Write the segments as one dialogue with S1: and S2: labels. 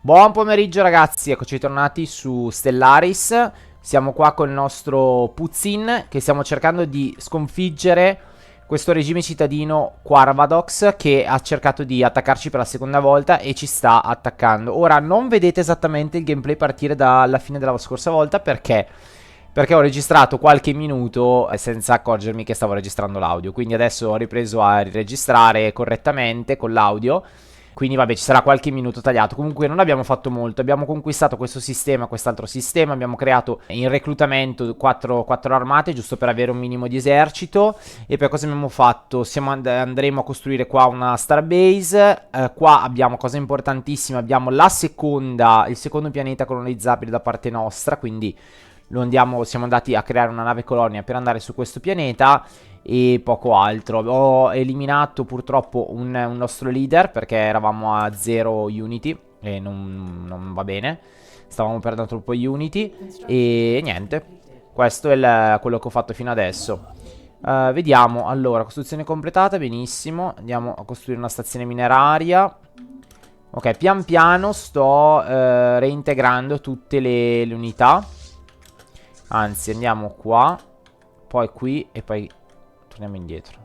S1: Buon pomeriggio ragazzi, eccoci tornati su Stellaris. Siamo qua con il nostro Puzzin che stiamo cercando di sconfiggere questo regime cittadino Quarvadox che ha cercato di attaccarci per la seconda volta e ci sta attaccando. Ora non vedete esattamente il gameplay partire dalla fine della scorsa volta perché ho registrato qualche minuto senza accorgermi che stavo registrando l'audio. Quindi adesso ho ripreso a registrare correttamente con l'audio. Quindi vabbè, ci sarà qualche minuto tagliato. Comunque non abbiamo fatto molto. Abbiamo conquistato questo sistema, quest'altro sistema. Abbiamo creato in reclutamento 4 armate, giusto per avere un minimo di esercito. E poi cosa abbiamo fatto? Andremo a costruire qua una starbase. Qua abbiamo, cosa importantissima, abbiamo il secondo pianeta colonizzabile da parte nostra. Quindi siamo andati a creare una nave colonia per andare su questo pianeta e poco altro. Ho eliminato purtroppo un nostro leader perché eravamo a 0 unity e non va bene. Stavamo perdendo troppo unity e niente. Questo è quello che ho fatto fino adesso. Vediamo, allora, costruzione completata, benissimo. Andiamo a costruire una stazione mineraria. Ok, pian piano sto reintegrando tutte le unità. Anzi, andiamo qua, poi qui e poi torniamo indietro.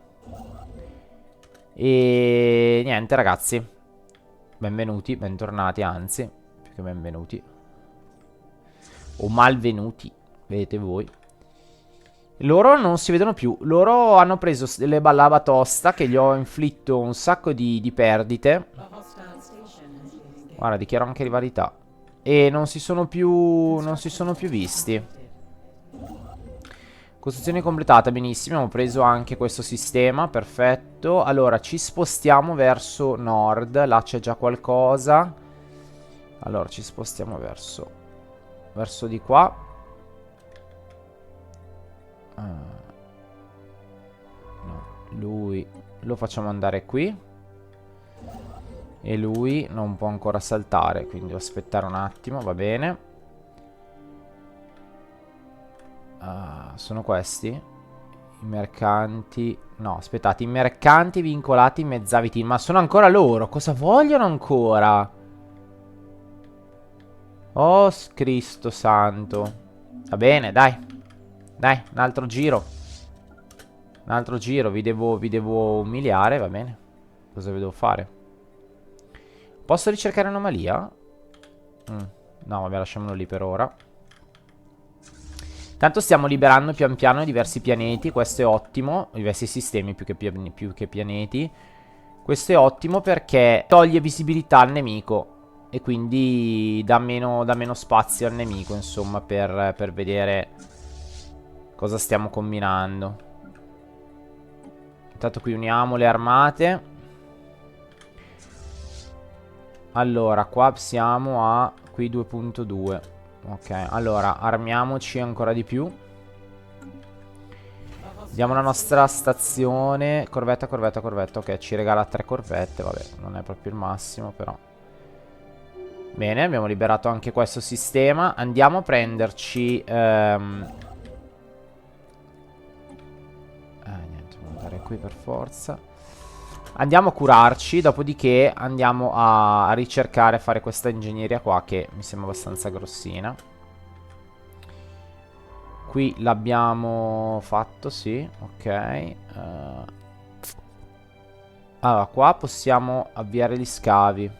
S1: E niente ragazzi, benvenuti, bentornati, anzi, più che benvenuti. O malvenuti, vedete voi. Loro non si vedono più. Loro hanno preso delle ballava tosta che gli ho inflitto un sacco di perdite. Guarda, dichiaro anche rivalità. E non si sono più visti. Costruzione completata, benissimo, abbiamo preso anche questo sistema, perfetto. Allora, ci spostiamo verso nord, là c'è già qualcosa. Allora, ci spostiamo verso di qua. No, lui lo facciamo andare qui. E lui non può ancora saltare, quindi devo aspettare un attimo, va bene. Sono questi? I mercanti. No, aspettate, i mercanti vincolati in mezzaviti. Ma sono ancora loro. Cosa vogliono ancora? Oh, Cristo santo. Va bene, dai. Dai, un altro giro. Un altro giro, vi devo umiliare, va bene. Cosa vi devo fare? Posso ricercare anomalia? No, vabbè, lasciamolo lì per ora. Tanto stiamo liberando pian piano diversi pianeti, questo è ottimo, diversi sistemi più che pianeti. Questo è ottimo perché toglie visibilità al nemico e quindi dà meno spazio al nemico, insomma, per vedere cosa stiamo combinando. Intanto qui uniamo le armate. Allora, qua siamo a qui 2.2. Ok, allora, armiamoci ancora di più. Diamo la nostra stazione. Corvetta, corvetta, corvetta. Ok, ci regala 3 corvette. Vabbè, non è proprio il massimo, però. Bene, abbiamo liberato anche questo sistema. Andiamo a prenderci niente, devo andare qui per forza. Andiamo a curarci, dopodiché andiamo a ricercare, a fare questa ingegneria qua che mi sembra abbastanza grossina. Qui l'abbiamo fatto, sì, ok. Allora, qua possiamo avviare gli scavi.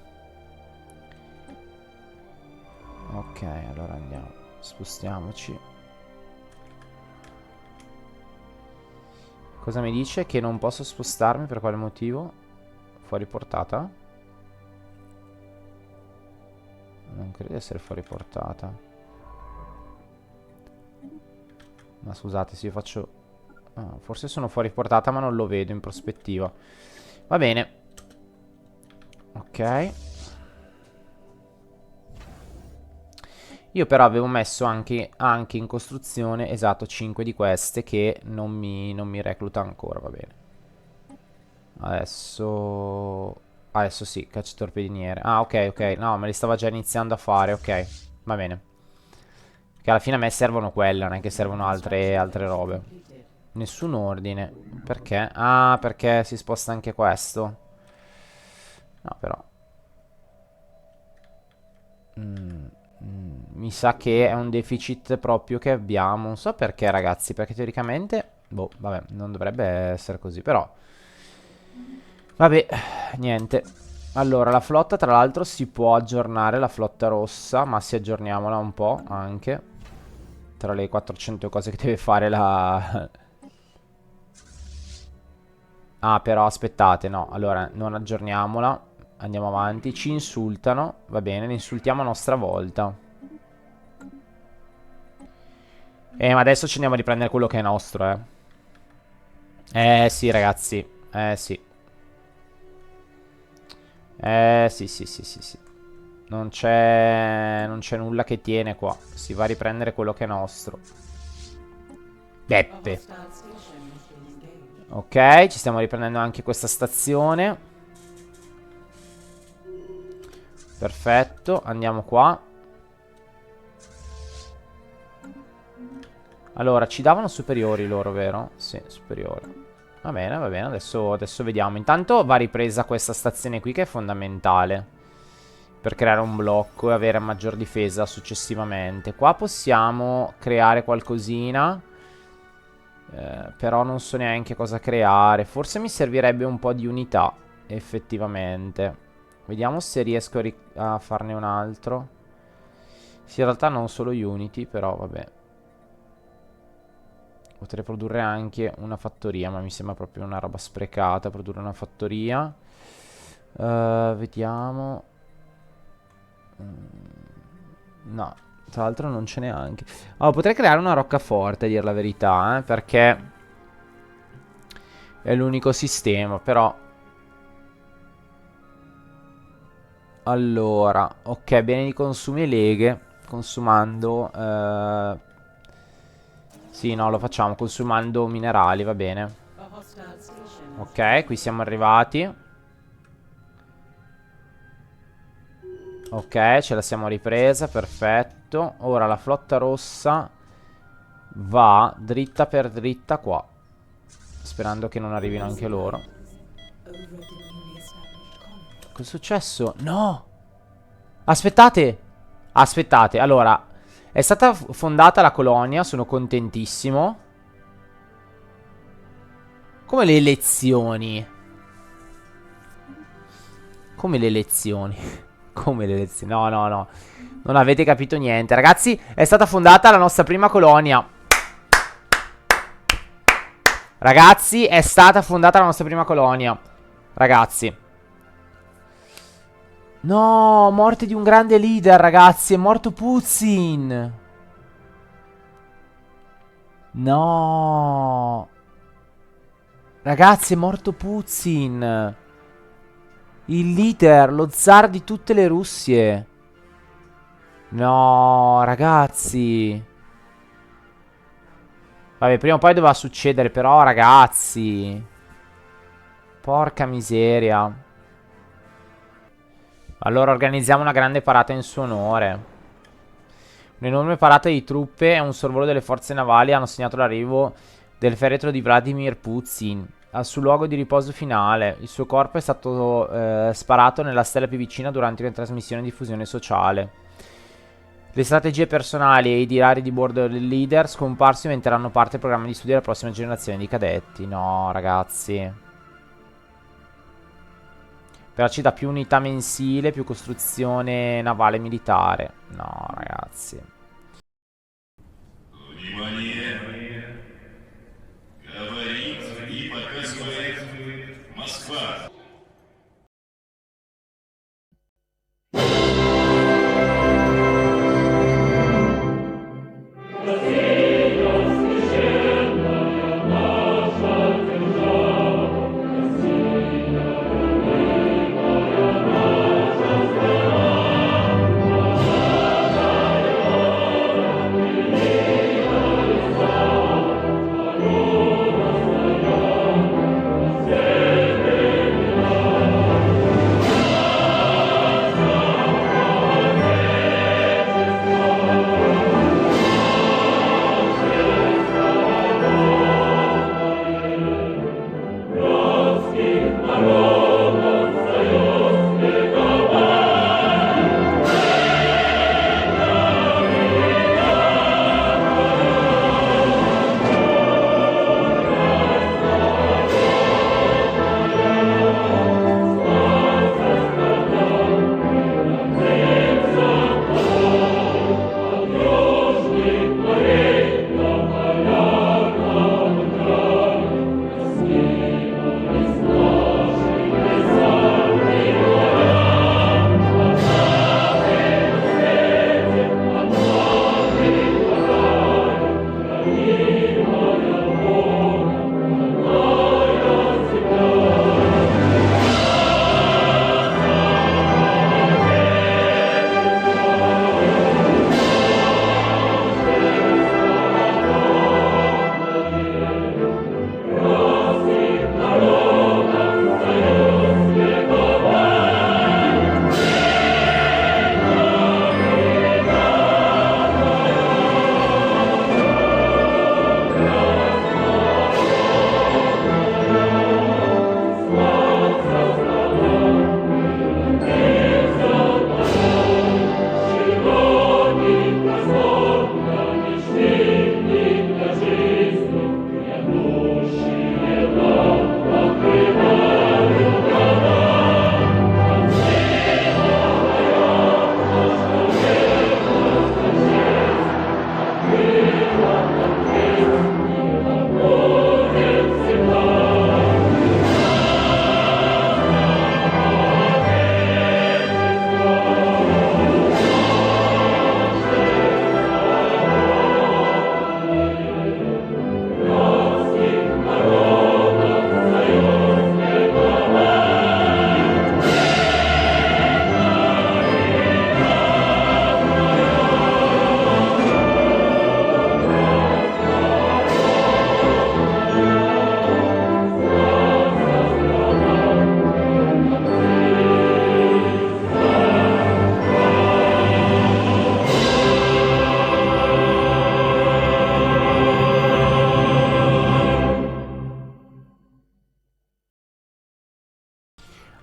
S1: Ok, allora andiamo, spostiamoci. Cosa mi dice? Che non posso spostarmi, per quale motivo? Fuori portata? Non credo di essere fuori portata. Ma scusate, se io faccio... forse sono fuori portata ma non lo vedo in prospettiva. Va bene. Ok. Io però avevo messo anche in costruzione, esatto, 5 di queste che non mi recluta ancora, va bene. Adesso sì, cacciatorpediniere. Ah, ok, ok. No, me li stava già iniziando a fare, ok. Va bene. Che alla fine a me servono quelle, non è che servono altre robe. Nessun ordine. Perché? Ah, perché si sposta anche questo. No, però. Mi sa che è un deficit proprio che abbiamo. Non so perché, ragazzi, perché teoricamente... Boh, vabbè, non dovrebbe essere così, però... Vabbè, niente. Allora, la flotta, tra l'altro, si può aggiornare, la flotta rossa, ma si aggiorniamola un po' anche. Tra le 400 cose che deve fare la... Ah, però aspettate, no. Allora, non aggiorniamola. Andiamo avanti. Ci insultano. Va bene, ne insultiamo a nostra volta. Ma adesso ci andiamo a riprendere quello che è nostro, eh. Sì, ragazzi. Sì. Sì, sì, sì, sì, sì. Non c'è nulla che tiene qua. Si va a riprendere quello che è nostro. Beppe. Ok, ci stiamo riprendendo anche questa stazione. Perfetto, andiamo qua. Allora, ci davano superiori loro, vero? Sì, superiori. Va bene, adesso vediamo. Intanto va ripresa questa stazione qui che è fondamentale per creare un blocco e avere maggior difesa successivamente. Qua possiamo creare qualcosina, però non so neanche cosa creare. Forse mi servirebbe un po' di unità, effettivamente. Vediamo se riesco a farne un altro. Sì, in realtà non solo Unity, però vabbè. Potrei produrre anche una fattoria, ma mi sembra proprio una roba sprecata produrre una fattoria. Vediamo. No, tra l'altro non ce n'è anche. Allora, potrei creare una roccaforte, a dire la verità, perché è l'unico sistema, però... Allora, ok, beni di consumi e leghe. Consumando... Sì, no, lo facciamo consumando minerali, va bene. Ok, qui siamo arrivati. Ok, ce la siamo ripresa, perfetto. Ora la flotta rossa va dritta per dritta qua, sperando che non arrivino anche loro. Cos'è successo? No! Aspettate! Aspettate, allora, è stata fondata la colonia, sono contentissimo. Come le elezioni? Come le elezioni? Come le elezioni? No, no, no. Non avete capito niente. Ragazzi, è stata fondata la nostra prima colonia. Ragazzi, è stata fondata la nostra prima colonia. Ragazzi. No, morte di un grande leader, ragazzi. È morto Putin. No. Ragazzi, è morto Putin. Il leader, lo zar di tutte le Russie. No, ragazzi. Vabbè, prima o poi doveva succedere, però, ragazzi. Porca miseria. Allora organizziamo una grande parata in suo onore. Un'enorme parata di truppe e un sorvolo delle forze navali hanno segnato l'arrivo del feretro di Vladimir Putin al suo luogo di riposo finale. Il suo corpo è stato sparato nella stella più vicina durante una trasmissione di fusione sociale. Le strategie personali e i diari di bordo del leader scomparsi diventeranno parte del programma di studio della prossima generazione di cadetti. No, ragazzi. Però ci dà più unità mensile, più costruzione navale militare. No, ragazzi.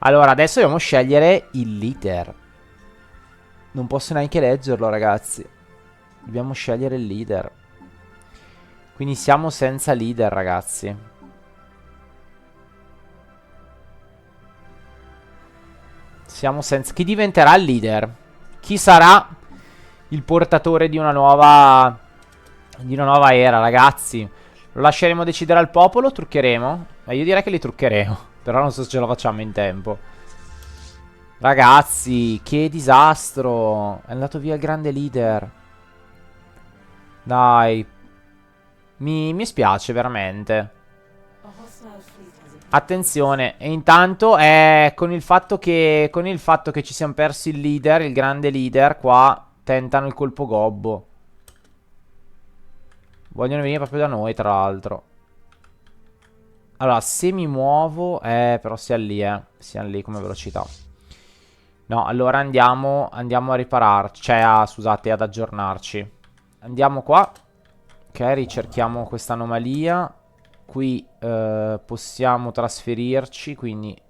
S1: Allora, adesso dobbiamo scegliere il leader. Non posso neanche leggerlo, ragazzi. Dobbiamo scegliere il leader. Quindi siamo senza leader, ragazzi. Siamo senza... Chi diventerà il leader? Chi sarà il portatore di una nuova... era, ragazzi? Lo lasceremo decidere al popolo o truccheremo? Io direi che li truccheremo. Però non so se ce la facciamo in tempo. Ragazzi, che disastro. È andato via il grande leader. Dai. Mi spiace veramente. Attenzione. E intanto con il fatto che ci siamo persi il leader, il grande leader, qua tentano il colpo gobbo. Vogliono venire proprio da noi, tra l'altro. Allora, se mi muovo... però siamo lì, siamo lì come velocità. No, allora andiamo a ripararci. Cioè, scusate, ad aggiornarci. Andiamo qua. Ok, ricerchiamo questa anomalia. Qui possiamo trasferirci, quindi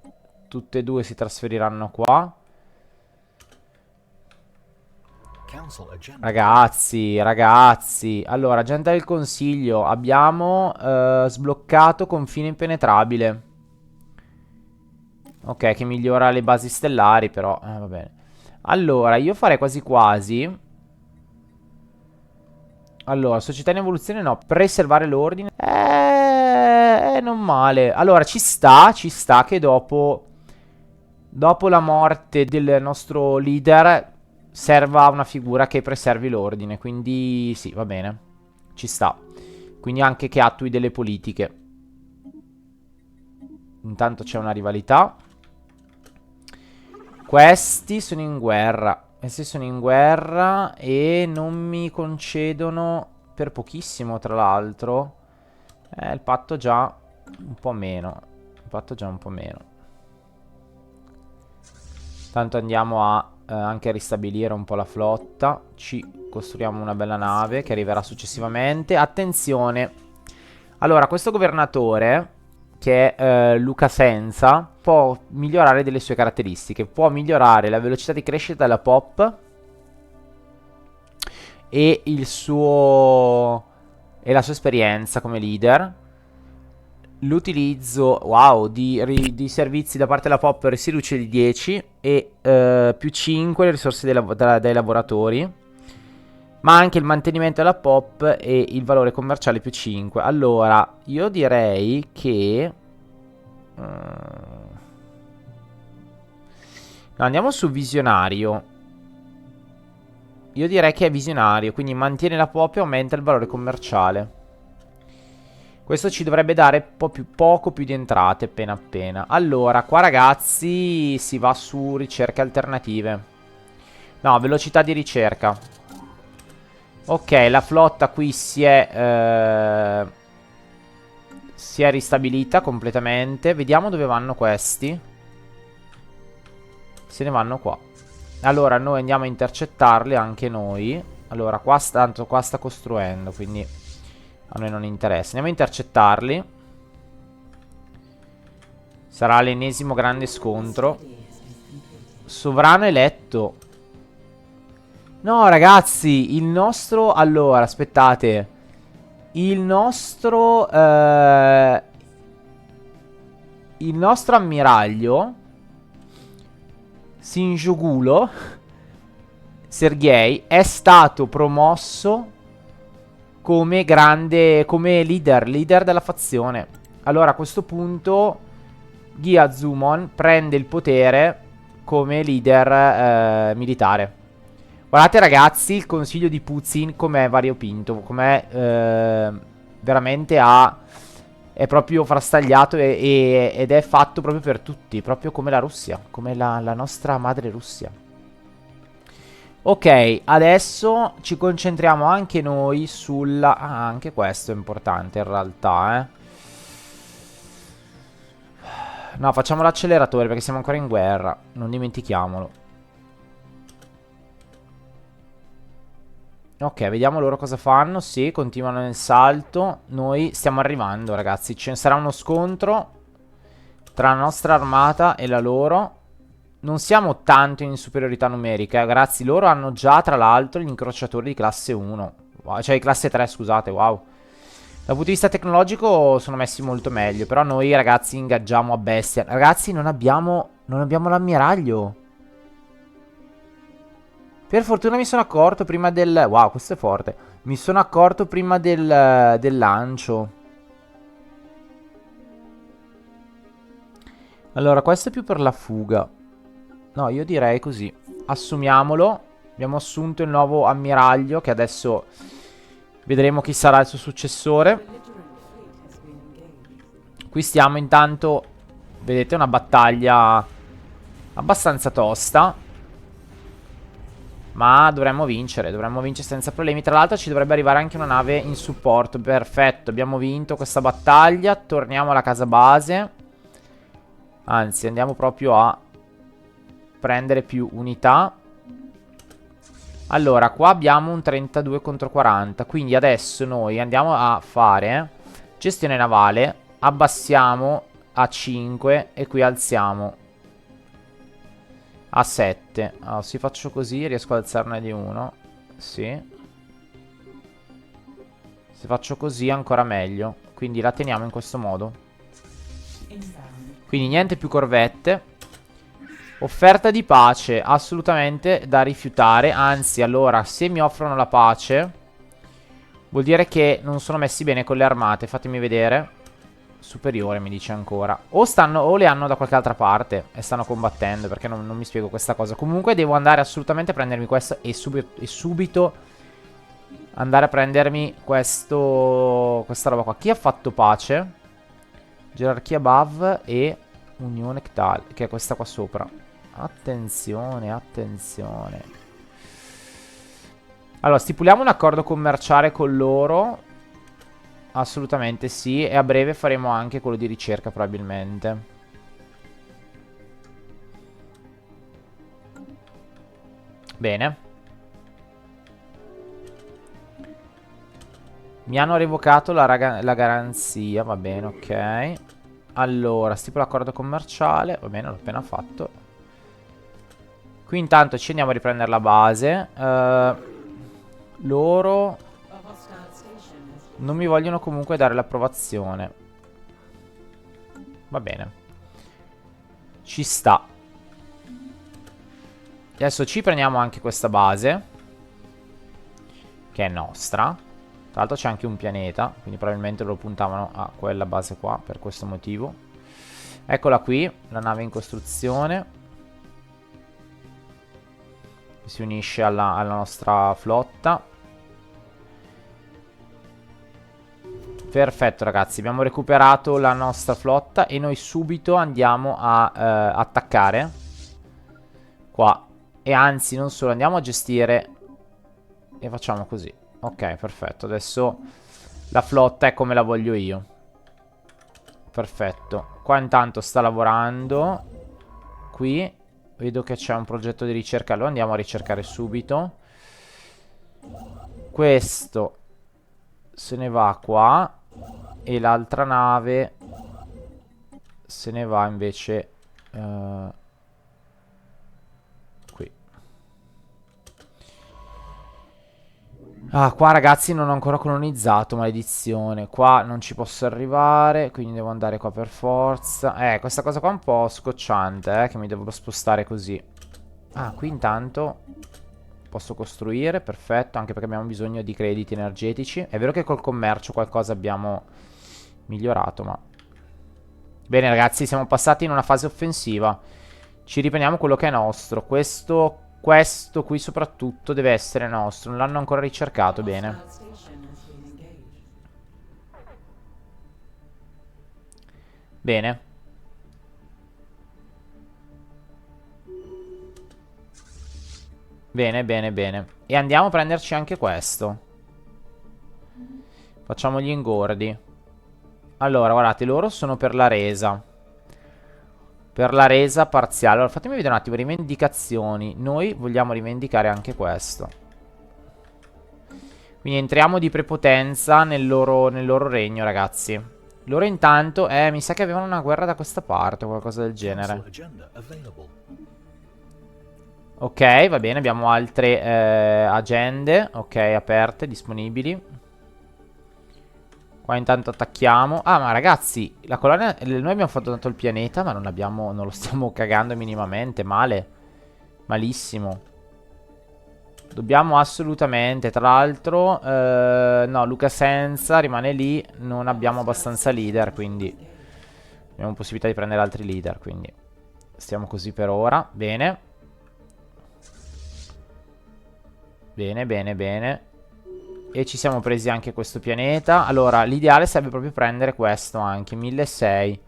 S1: tutte e due si trasferiranno qua. Ragazzi. Allora, gente del consiglio, abbiamo sbloccato confine impenetrabile. Ok, che migliora le basi stellari, però va bene. Allora, io farei quasi quasi. Allora, società in evoluzione no. Preservare l'ordine. Non male. Allora, ci sta che dopo la morte del nostro leader serva una figura che preservi l'ordine. Quindi sì, va bene. Ci sta. Quindi anche che attui delle politiche. Intanto c'è una rivalità. Questi sono in guerra. Questi sono in guerra e non mi concedono per pochissimo, tra l'altro. Il patto già un po' meno. Il patto già un po' meno. Tanto andiamo a anche ristabilire un po' la flotta. Ci costruiamo una bella nave che arriverà successivamente. Attenzione. Allora, questo governatore, che è Luca Senza, può migliorare delle sue caratteristiche. Può migliorare la velocità di crescita della pop e la sua esperienza come leader. L'utilizzo, wow, di servizi da parte della pop si riduce di 10 e più 5 le risorse dai lavoratori. Ma anche il mantenimento della pop e il valore commerciale più 5. Allora, io direi che... no, andiamo su visionario. Io direi che è visionario, quindi mantiene la pop e aumenta il valore commerciale. Questo ci dovrebbe dare poco più di entrate appena. Allora, qua ragazzi si va su ricerche alternative. No, velocità di ricerca. Ok, la flotta qui si è ristabilita completamente. Vediamo dove vanno questi. Se ne vanno qua. Allora, noi andiamo a intercettarli anche noi. Allora, tanto qua sta costruendo, quindi a noi non interessa. Andiamo a intercettarli. Sarà l'ennesimo grande scontro. Sovrano eletto. No, ragazzi, il nostro... Allora, aspettate. Il nostro ammiraglio Sinjogulo Sergei è stato promosso come leader della fazione. Allora, a questo punto Gyazumon prende il potere come leader militare. Guardate ragazzi il consiglio di Putin com'è variopinto, com'è veramente è proprio frastagliato ed è fatto proprio per tutti, proprio come la Russia, come la nostra madre Russia. Ok, adesso ci concentriamo anche noi sulla... Ah, anche questo è importante in realtà, No, facciamo l'acceleratore perché siamo ancora in guerra, non dimentichiamolo. Ok, vediamo loro cosa fanno. Sì, continuano nel salto. Noi stiamo arrivando, ragazzi. Ce ne sarà uno scontro tra la nostra armata e la loro. Non siamo tanto in superiorità numerica, ragazzi. Loro hanno già, tra l'altro, gli incrociatori di classe 1. Wow, cioè di classe 3, scusate, wow. Dal punto di vista tecnologico sono messi molto meglio. Però noi, ragazzi, ingaggiamo a bestia. Ragazzi, non abbiamo l'ammiraglio. Per fortuna mi sono accorto prima del... Wow, questo è forte. Mi sono accorto prima del lancio. Allora, questo è più per la fuga. No, io direi così. Assumiamolo. Abbiamo assunto il nuovo ammiraglio, che adesso vedremo chi sarà il suo successore. Qui stiamo intanto, vedete, una battaglia abbastanza tosta. Ma dovremmo vincere senza problemi. Tra l'altro ci dovrebbe arrivare anche una nave in supporto. Perfetto, abbiamo vinto questa battaglia. Torniamo alla casa base. Anzi, andiamo proprio a prendere più unità. Allora, qua abbiamo un 32 contro 40. Quindi adesso noi andiamo a fare gestione navale. Abbassiamo a 5 e qui alziamo a 7. Allora, se faccio così riesco ad alzarne di 1. Sì. Se faccio così ancora meglio. Quindi la teniamo in questo modo. Quindi niente più corvette. Offerta di pace, assolutamente da rifiutare. Anzi, allora, se mi offrono la pace vuol dire che non sono messi bene con le armate. Fatemi vedere. Superiore mi dice ancora. O le hanno da qualche altra parte e stanno combattendo, perché non mi spiego questa cosa. Comunque devo andare assolutamente a prendermi questo e subito andare a prendermi questa roba qua. Chi ha fatto pace? Gerarchia above e Unione Ctal, che è questa qua sopra. Attenzione, attenzione. Allora, stipuliamo un accordo commerciale con loro. Assolutamente sì. E a breve faremo anche quello di ricerca, probabilmente. Bene. Mi hanno revocato la garanzia. Va bene, ok. Allora, stipula l'accordo commerciale. Va bene, l'ho appena fatto. Qui intanto ci andiamo a riprendere la base. Loro non mi vogliono comunque dare l'approvazione. Va bene. Ci sta. Adesso ci prendiamo anche questa base, che è nostra. Tra l'altro c'è anche un pianeta, quindi probabilmente lo puntavano a quella base qua, per questo motivo. Eccola qui, la nave in costruzione. Si unisce alla nostra flotta. Perfetto ragazzi, abbiamo recuperato la nostra flotta e noi subito andiamo a attaccare qua. E anzi, non solo, andiamo a gestire e facciamo così. Ok, perfetto, adesso la flotta è come la voglio io. Perfetto. Qua intanto sta lavorando. Qui vedo che c'è un progetto di ricerca, lo andiamo a ricercare subito. Questo se ne va qua. E l'altra nave se ne va invece qui. Ah, qua ragazzi non ho ancora colonizzato, maledizione. Qua non ci posso arrivare, quindi devo andare qua per forza. Questa cosa qua è un po' scocciante, che mi devo spostare così. Ah, qui intanto posso costruire, perfetto, anche perché abbiamo bisogno di crediti energetici. È vero che col commercio qualcosa abbiamo migliorato, ma... Bene ragazzi, siamo passati in una fase offensiva. Ci riprendiamo quello che è nostro. Questo qui soprattutto deve essere nostro. Non l'hanno ancora ricercato bene. Bene. Bene, bene, bene. E andiamo a prenderci anche questo. Facciamo gli ingordi. Allora, guardate, loro sono per la resa. Per la resa parziale. Allora, fatemi vedere un attimo, rivendicazioni. Noi vogliamo rivendicare anche questo. Quindi entriamo di prepotenza nel loro regno, ragazzi. Loro intanto, mi sa che avevano una guerra da questa parte o qualcosa del genere. Ok, va bene, abbiamo altre agende, ok, aperte, disponibili. Qua intanto attacchiamo. Ah, ma ragazzi, la colonia, noi abbiamo fatto tanto il pianeta, ma non lo stiamo cagando minimamente, male. Malissimo. Dobbiamo assolutamente, tra l'altro, no, Luca Senza rimane lì, non abbiamo abbastanza leader, quindi abbiamo possibilità di prendere altri leader, quindi stiamo così per ora, bene. Bene, bene, bene. E ci siamo presi anche questo pianeta. Allora, l'ideale sarebbe proprio prendere questo anche, 1600.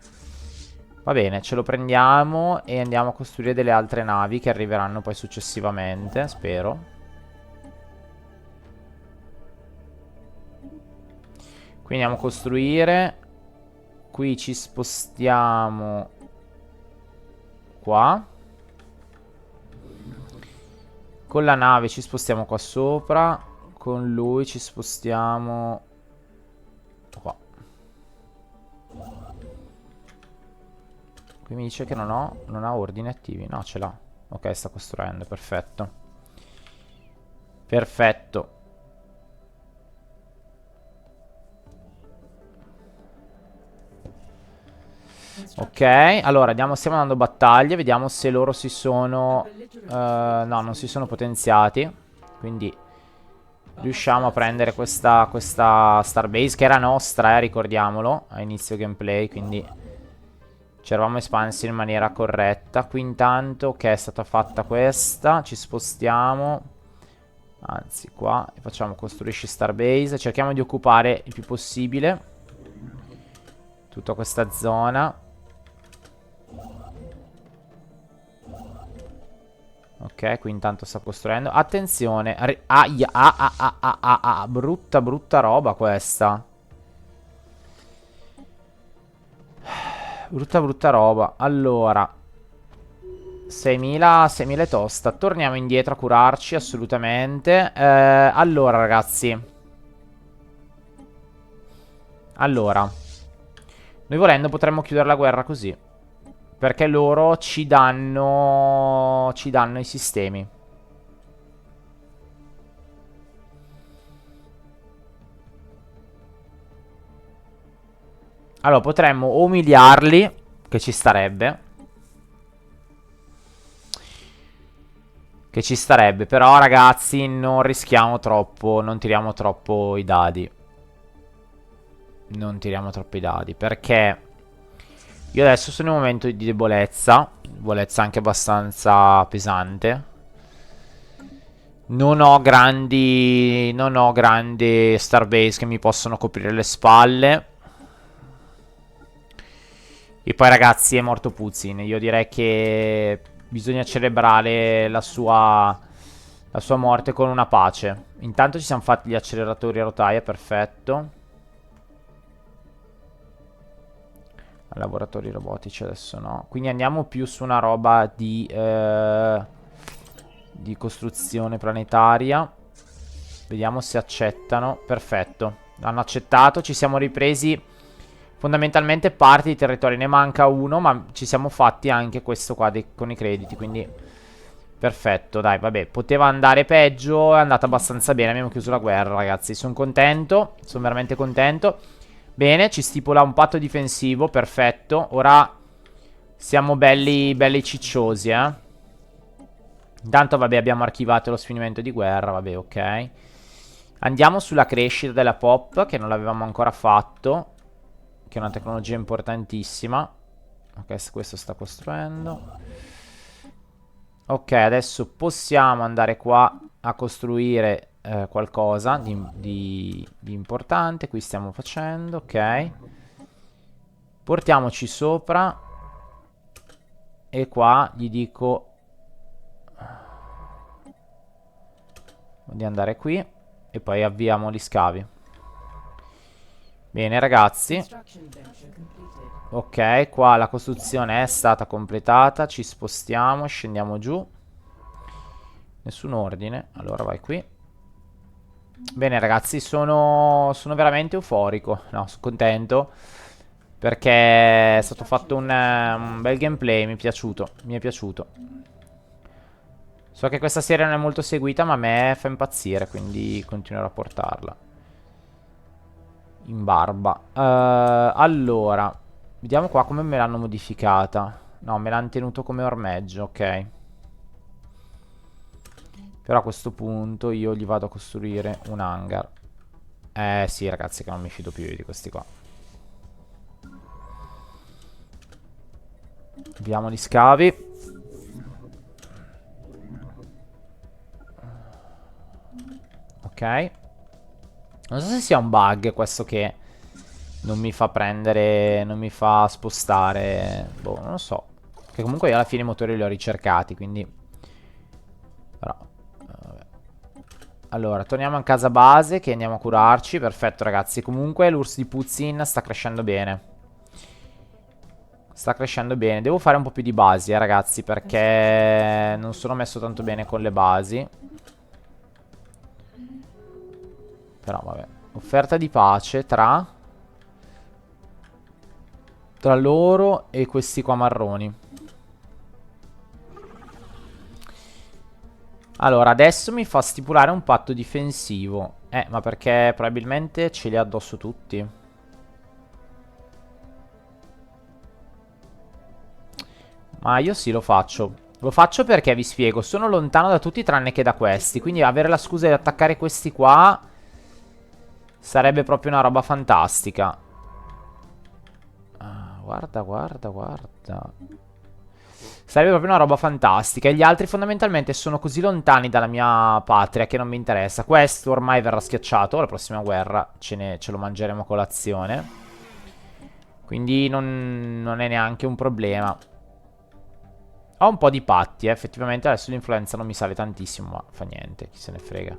S1: Va bene, ce lo prendiamo e andiamo a costruire delle altre navi che arriveranno poi successivamente, spero. Quindi andiamo a costruire. Qui ci spostiamo qua. Con la nave ci spostiamo qua sopra. Con lui ci spostiamo qua. Qui mi dice che non ha ordini attivi. No, ce l'ha. Ok, sta costruendo, perfetto. Perfetto. Ok, allora stiamo dando battaglie. Vediamo se loro si sono no, non si sono potenziati. Quindi riusciamo a prendere questa Starbase, che era nostra, ricordiamolo, a inizio gameplay. Quindi ci eravamo espansi in maniera corretta. Qui intanto, ok, è stata fatta questa. Ci spostiamo, anzi qua, e facciamo costruisci Starbase. Cerchiamo di occupare il più possibile tutta questa zona. Ok, qui intanto sta costruendo. Attenzione. Brutta, brutta roba questa. Brutta, brutta roba. Allora, 6.000 è tosta. Torniamo indietro a curarci, assolutamente. Allora, ragazzi. Allora, noi volendo potremmo chiudere la guerra così. Perché loro ci danno i sistemi. Allora potremmo umiliarli, che ci starebbe. Che ci starebbe. Però ragazzi non rischiamo troppo. Non tiriamo troppo i dadi. Non tiriamo troppo i dadi. Perché io adesso sono in un momento di debolezza. Debolezza anche abbastanza pesante. Non ho grandi Starbase che mi possono coprire le spalle. E poi ragazzi è morto Putin. Io direi che bisogna celebrare la sua morte con una pace. Intanto ci siamo fatti gli acceleratori a rotaia, perfetto. Lavoratori robotici adesso no. Quindi andiamo più su una roba di costruzione planetaria. Vediamo se accettano. Perfetto. Hanno accettato. Ci siamo ripresi fondamentalmente parte di territorio. Ne manca uno, ma ci siamo fatti anche questo qua con i crediti. Quindi perfetto, dai, vabbè. Poteva andare peggio. È andata abbastanza bene. Abbiamo chiuso la guerra, ragazzi. Sono contento. Sono veramente contento. Bene, ci stipula un patto difensivo. Perfetto. Ora siamo belli cicciosi, Intanto, vabbè, abbiamo archivato lo sfinimento di guerra. Vabbè, ok. Andiamo sulla crescita della pop, che non l'avevamo ancora fatto. Che è una tecnologia importantissima. Ok, questo sta costruendo. Ok, adesso possiamo andare qua a costruire qualcosa di importante. Qui stiamo facendo, ok. Portiamoci sopra. E qua gli dico di andare qui. E poi avviamo gli scavi. Bene ragazzi. Ok, qua la costruzione è stata completata. Ci spostiamo, scendiamo giù. Nessun ordine. Allora vai qui. Bene ragazzi, sono veramente euforico. No, sono contento. Perché è stato fatto un bel gameplay, mi è piaciuto, mi è piaciuto. So che questa serie non è molto seguita, ma a me fa impazzire, quindi continuerò a portarla in barba. Allora, vediamo qua come me l'hanno modificata. No, me l'hanno tenuto come ormeggio, ok. Però a questo punto io gli vado a costruire un hangar. Sì, ragazzi, che non mi fido più di questi qua. Abbiamo gli scavi. Ok. Non so se sia un bug questo che non mi fa prendere, non mi fa spostare. Boh, non lo so. Che comunque io alla fine i motori li ho ricercati, quindi. Però. Vabbè. Allora, torniamo in casa base che andiamo a curarci. Perfetto, ragazzi. Comunque l'urso di Puzzin sta crescendo bene. Sta crescendo bene. Devo fare un po' più di basi, ragazzi, perché non sono messo tanto bene con le basi. Però, vabbè. Offerta di pace tra loro e questi qua marroni. Allora, adesso mi fa stipulare un patto difensivo. Ma perché probabilmente ce li ha addosso tutti. Ma io sì, lo faccio. Lo faccio perché, vi spiego, sono lontano da tutti tranne che da questi. Quindi avere la scusa di attaccare questi qua sarebbe proprio una roba fantastica. Guarda, guarda, guarda. Sarebbe proprio una roba fantastica. E gli altri fondamentalmente sono così lontani dalla mia patria che non mi interessa. Questo ormai verrà schiacciato. La prossima guerra ce lo mangeremo a colazione. Quindi non è neanche un problema. Ho un po' di patti, effettivamente adesso l'influenza non mi sale tantissimo, ma fa niente, chi se ne frega.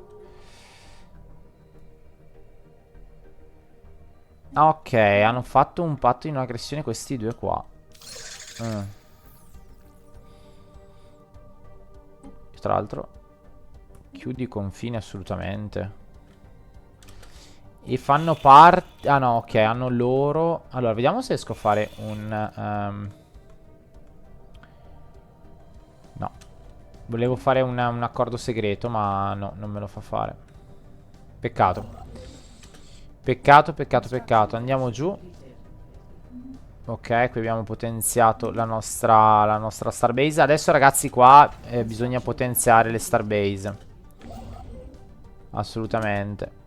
S1: Ok, hanno fatto un patto di non aggressione questi due qua. Tra l'altro, chiudi i confini assolutamente. E fanno parte. Ah no, ok, hanno loro. Allora, vediamo se riesco a fare un. No. Volevo fare un accordo segreto, ma no, non me lo fa fare. Peccato. Peccato, peccato, peccato. Andiamo giù. Ok, qui abbiamo potenziato la nostra starbase. Adesso, ragazzi, qua bisogna potenziare le starbase. Assolutamente.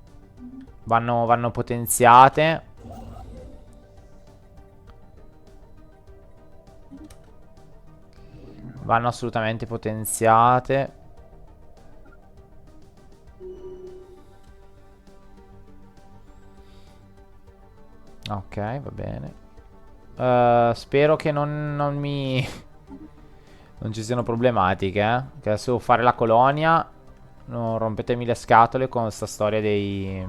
S1: Vanno potenziate. Vanno assolutamente potenziate. Ok, va bene. Spero che non mi. Non ci siano problematiche, Che adesso devo fare la colonia. Non rompetemi le scatole con questa storia dei.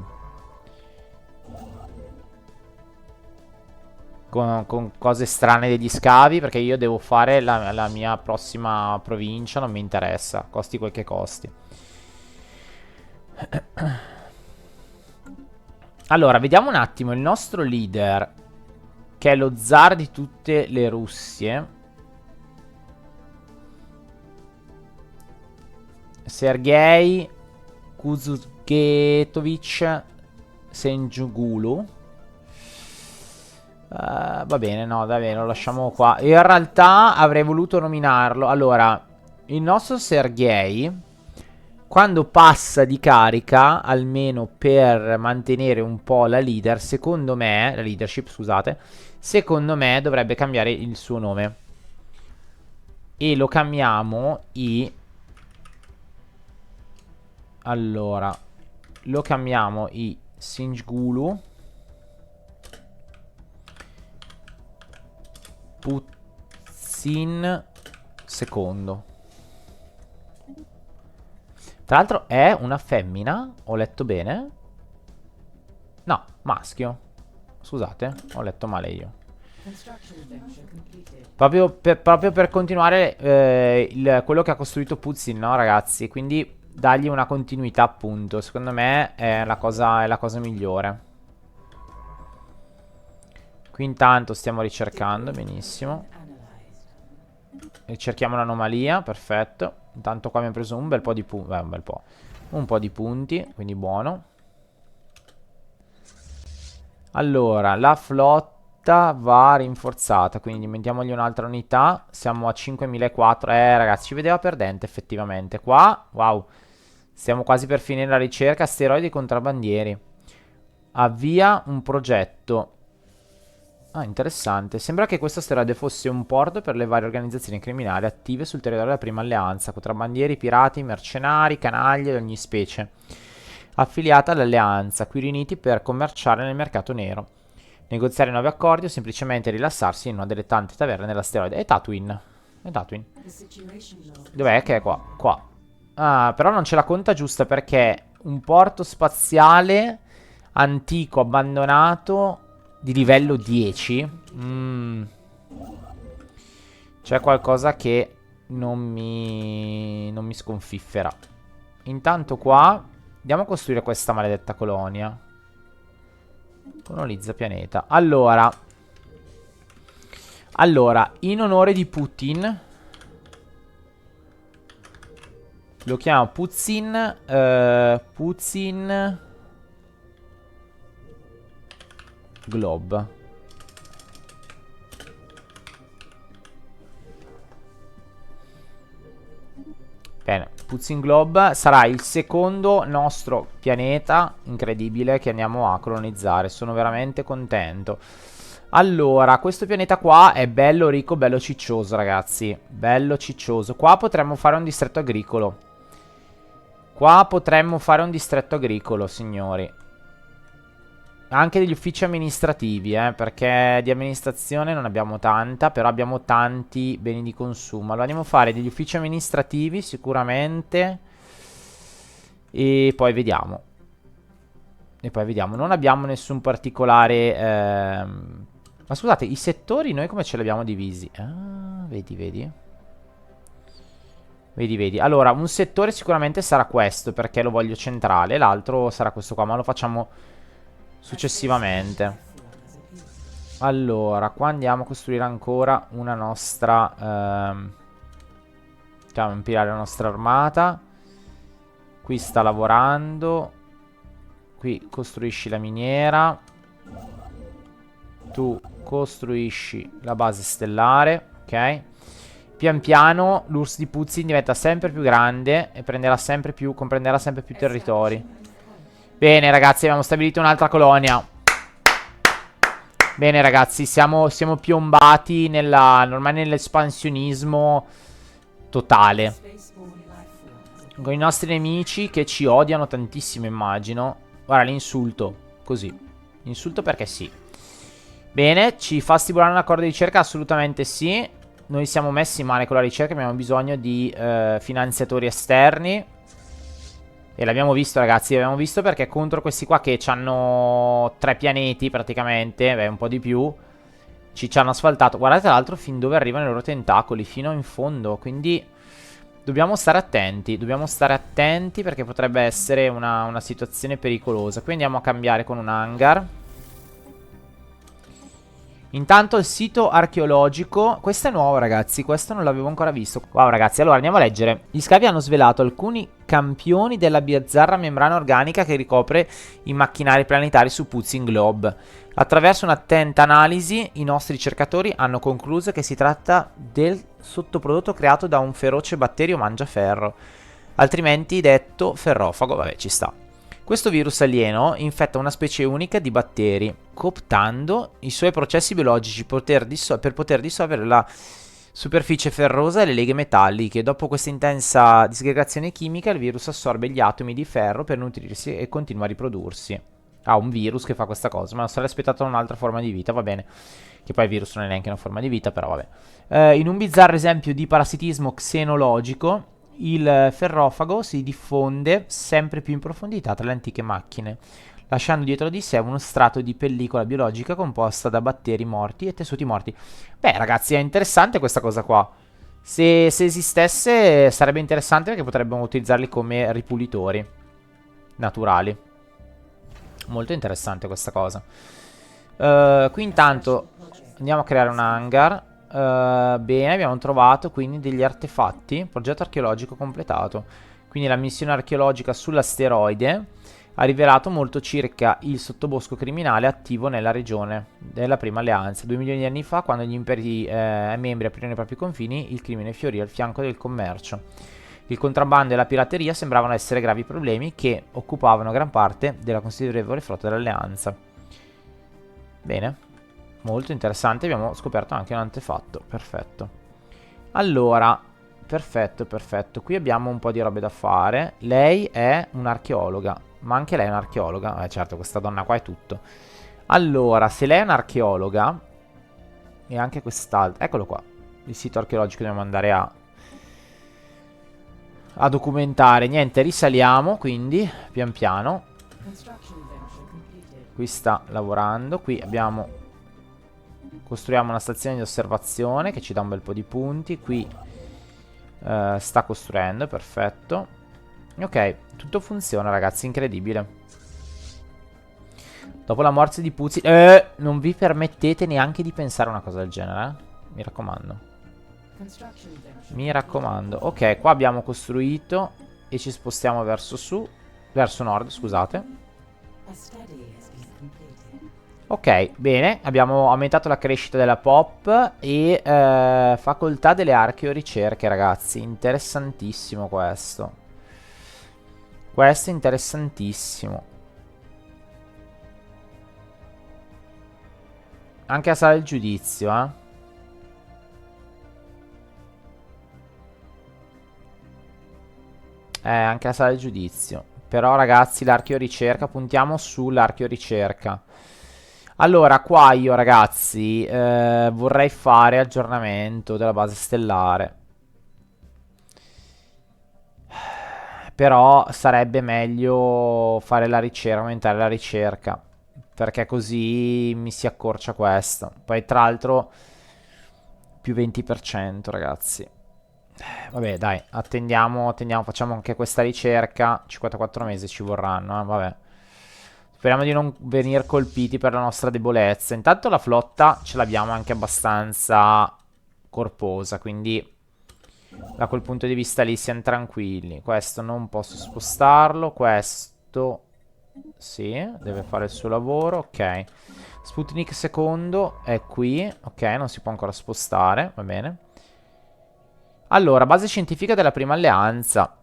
S1: Con cose strane degli scavi. Perché io devo fare la mia prossima provincia. Non mi interessa. Costi quel che costi. Allora, vediamo un attimo il nostro leader, che è lo zar di tutte le Russie. Sergei Kuzuketovic Senjugulu. Va bene, no, va bene, lo lasciamo qua. In realtà avrei voluto nominarlo. Allora, il nostro Sergei, quando passa di carica, almeno per mantenere un po' la leadership, scusate, secondo me dovrebbe cambiare il suo nome. E lo cambiamo allora, lo chiamiamo i Sinjgulu Puzzin secondo. Tra l'altro è una femmina, ho letto bene? No, maschio. Scusate, ho letto male io. Proprio per continuare quello che ha costruito Puzzin, no, ragazzi? Quindi dargli una continuità, appunto. Secondo me è la cosa migliore. Qui intanto stiamo ricercando, benissimo. Ricerchiamo l'anomalia, perfetto. Intanto qua abbiamo preso un bel po' di punti. Un bel po'. Un po' di punti, quindi buono. Allora, la flotta va rinforzata, quindi mettiamogli un'altra unità. Siamo a 5.400. Ragazzi, ci vedeva perdente effettivamente. Qua, wow. Stiamo quasi per finire la ricerca. Asteroidi contrabbandieri. Avvia un progetto. Ah, interessante. Sembra che questo asteroide fosse un porto per le varie organizzazioni criminali attive sul territorio della prima alleanza, contrabbandieri, pirati, mercenari, canaglie di ogni specie, affiliata all'alleanza, qui riuniti per commerciare nel mercato nero, negoziare nuovi accordi o semplicemente rilassarsi in una delle tante taverne dell'asteroide. È Tatooine. È Tatooine. Dov'è che è qua? Qua. Ah, però non ce la conta giusta perché un porto spaziale antico, abbandonato, di livello 10. C'è qualcosa che non mi sconfiffera. Intanto qua andiamo a costruire questa maledetta colonia. Colonizza pianeta. Allora, in onore di Putin, lo chiamo Putzin. Putzin Globe. Bene, Putzin Globe sarà il secondo nostro pianeta incredibile che andiamo a colonizzare. Sono veramente contento. Allora, questo pianeta qua è bello ricco, bello ciccioso, ragazzi. Bello ciccioso. Qua potremmo fare un distretto agricolo. Qua potremmo fare un distretto agricolo, signori. Anche degli uffici amministrativi, perché di amministrazione non abbiamo tanta, però abbiamo tanti beni di consumo. Allora andiamo a fare degli uffici amministrativi sicuramente. E poi vediamo. Non abbiamo nessun particolare... Ma scusate, i settori noi come ce li abbiamo divisi? Ah, vedi. Vedi. Allora, un settore sicuramente sarà questo, perché lo voglio centrale. L'altro sarà questo qua, ma lo facciamo successivamente. Allora, qua andiamo a costruire ancora una nostra... Andiamo a impilare la nostra armata. Qui sta lavorando. Qui costruisci la miniera. Tu costruisci la base stellare. Ok. Pian piano l'URSS di Putzin diventa sempre più grande e comprenderà sempre più territori. Bene ragazzi, abbiamo stabilito un'altra colonia. Bene ragazzi, siamo piombati ormai nell'espansionismo totale. Con i nostri nemici che ci odiano tantissimo, immagino. Guarda, l'insulto, così. Insulto perché sì. Bene, ci fa stipulare un accordo di ricerca? Assolutamente sì. Noi siamo messi male con la ricerca, abbiamo bisogno di finanziatori esterni. E l'abbiamo visto ragazzi, l'abbiamo visto perché contro questi qua che hanno 3 pianeti praticamente, beh un po' di più, ci hanno asfaltato. Guardate tra l'altro fin dove arrivano i loro tentacoli, fino in fondo, quindi dobbiamo stare attenti perché potrebbe essere una situazione pericolosa. Qui andiamo a cambiare con un hangar. Intanto il sito archeologico. Questo è nuovo ragazzi, questo non l'avevo ancora visto. Wow ragazzi, allora andiamo a leggere. Gli scavi hanno svelato alcuni campioni della bizzarra membrana organica che ricopre i macchinari planetari su Putzin Globe. Attraverso un'attenta analisi i nostri ricercatori hanno concluso che si tratta del sottoprodotto creato da un feroce batterio mangiaferro, altrimenti detto ferrofago. Vabbè, ci sta. Questo virus alieno infetta una specie unica di batteri, cooptando i suoi processi biologici per poter dissolvere la superficie ferrosa e le leghe metalliche. Dopo questa intensa disgregazione chimica, il virus assorbe gli atomi di ferro per nutrirsi e continua a riprodursi. Ah, un virus che fa questa cosa, ma non sarei aspettato un'altra forma di vita, va bene. Che poi il virus non è neanche una forma di vita, però vabbè. In un bizzarro esempio di parassitismo xenologico, il ferrofago si diffonde sempre più in profondità tra le antiche macchine, lasciando dietro di sé uno strato di pellicola biologica composta da batteri morti e tessuti morti. Beh ragazzi, è interessante questa cosa qua. Se esistesse sarebbe interessante perché potrebbero utilizzarli come ripulitori naturali. Molto interessante questa cosa. Qui intanto andiamo a creare un hangar. Bene, abbiamo trovato quindi degli artefatti. Progetto archeologico completato. Quindi la missione archeologica sull'asteroide ha rivelato molto circa il sottobosco criminale attivo nella regione della Prima Alleanza. 2 milioni di anni fa, quando gli imperi membri aprirono i propri confini, il crimine fiorì al fianco del commercio. Il contrabbando e la pirateria sembravano essere gravi problemi che occupavano gran parte della considerevole flotta dell'Alleanza. Bene, molto interessante, abbiamo scoperto anche un antefatto, perfetto. Allora, perfetto, perfetto, qui abbiamo un po' di robe da fare. Lei è un'archeologa, ma anche lei è un'archeologa. Certo, questa donna qua è tutto. Allora, se lei è un'archeologa, e anche quest'altro, eccolo qua, il sito archeologico dobbiamo andare a documentare. Niente, risaliamo, quindi, pian piano. Qui sta lavorando. Qui abbiamo... costruiamo una stazione di osservazione che ci dà un bel po' di punti. Qui sta costruendo, perfetto. Ok, tutto funziona ragazzi, incredibile. Dopo la morte di Puzzi... non vi permettete neanche di pensare a una cosa del genere, mi raccomando. Mi raccomando. Ok, qua abbiamo costruito e ci spostiamo verso su. Verso nord, scusate. Ok, bene, abbiamo aumentato la crescita della pop e facoltà delle archeoricerche, ragazzi. Interessantissimo questo. Questo è interessantissimo. Anche la sala del giudizio, anche la sala del giudizio. Però, ragazzi, l'archeoricerca, puntiamo sull'archeoricerca. Allora, qua io, ragazzi, vorrei fare aggiornamento della base stellare. Però sarebbe meglio fare la ricerca, aumentare la ricerca. Perché così mi si accorcia questo. Poi, tra l'altro, più 20%, ragazzi. Vabbè, dai, attendiamo, facciamo anche questa ricerca. 54 mesi ci vorranno, vabbè. Speriamo di non venire colpiti per la nostra debolezza. Intanto la flotta ce l'abbiamo anche abbastanza corposa, quindi da quel punto di vista lì siamo tranquilli. Questo non posso spostarlo, questo sì, deve fare il suo lavoro, ok. Sputnik secondo è qui, ok, non si può ancora spostare, va bene. Allora, base scientifica della Prima Alleanza.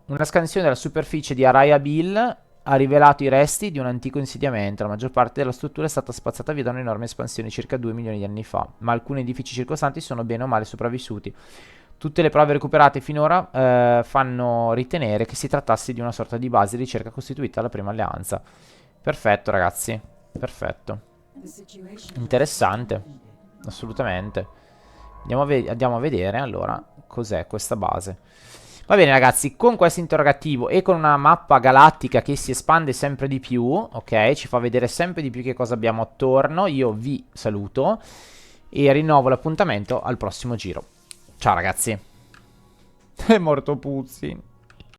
S1: Una scansione della superficie di Araya Bill ha rivelato i resti di un antico insediamento. La maggior parte della struttura è stata spazzata via da un'enorme espansione circa 2 milioni di anni fa, ma alcuni edifici circostanti sono bene o male sopravvissuti. Tutte le prove recuperate finora fanno ritenere che si trattasse di una sorta di base di ricerca costituita dalla Prima Alleanza. Perfetto, ragazzi. Perfetto. Interessante. Assolutamente. Andiamo a vedere, allora, cos'è questa base. Va bene, ragazzi, con questo interrogativo e con una mappa galattica che si espande sempre di più, ok, ci fa vedere sempre di più che cosa abbiamo attorno, io vi saluto e rinnovo l'appuntamento al prossimo giro. Ciao, ragazzi. È morto Puzzi.